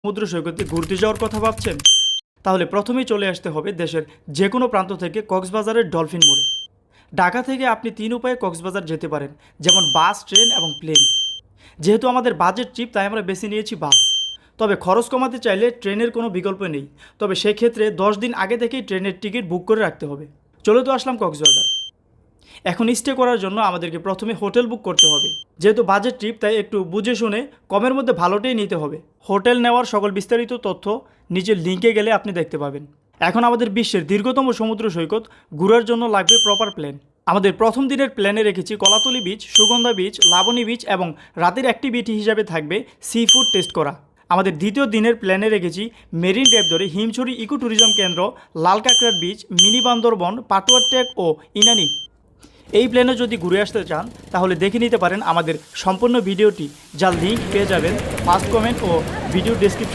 সমুদ্র সৈকতে ঘুরতে যাওয়ার কথা ভাবছেন, তাহলে প্রথমেই চলে আসতে হবে দেশের যে কোনো প্রান্ত থেকে কক্সবাজারের ডলফিন মোড়ে। ঢাকা থেকে আপনি 3 উপায়ে কক্সবাজার যেতে পারেন, যেমন বাস, ট্রেন এবং প্লেন। যেহেতু আমাদের বাজেট ট্রিপ, তাই আমরা বেছে নিয়েছি বাস। তবে খরচ কমাতে চাইলে ট্রেনের কোনো বিকল্প নেই, তবে সেক্ষেত্রে 10 দিন আগে থেকেই ট্রেনের টিকিট বুক করে রাখতে হবে। চলে তো আসলাম কক্সবাজার। এখন স্টে করার জন্য আমাদেরকে প্রথমে হোটেল বুক করতে হবে। যেহেতু বাজেট ট্রিপ, তাই একটু বুঝে শুনে কমের মধ্যে ভালোটাই নিতে হবে। হোটেল নেওয়ার সকল বিস্তারিত তথ্য নিচের লিঙ্কে গেলে আপনি দেখতে পাবেন। এখন আমাদের বিশ্বের দীর্ঘতম সমুদ্র সৈকত ঘোরার জন্য লাগবে প্রপার প্ল্যান। আমাদের প্রথম দিনের প্ল্যানে রেখেছি Kolatoli beach, Sugandha beach, Laboni beach এবং রাতের অ্যাক্টিভিটি হিসাবে থাকবে সি ফুড টেস্ট করা। আমাদের দ্বিতীয় দিনের প্ল্যানে রেখেছি মেরিন ড্রাইভ ধরে হিমছড়ি ইকো ট্যুরিজম কেন্দ্র, লাল কাঁকড়ার বিচ, মিনি বান্দরবন, পাটুয়ার টেক ও ইনানি। এই প্ল্যানে যদি ঘুরে আসতে চান, তাহলে দেখে নিতে পারেন আমাদের সম্পূর্ণ ভিডিওটি, যার লিঙ্ক পেয়ে যাবেন ফার্স্ট কমেন্ট ও ভিডিও ডেসক্রিপশন।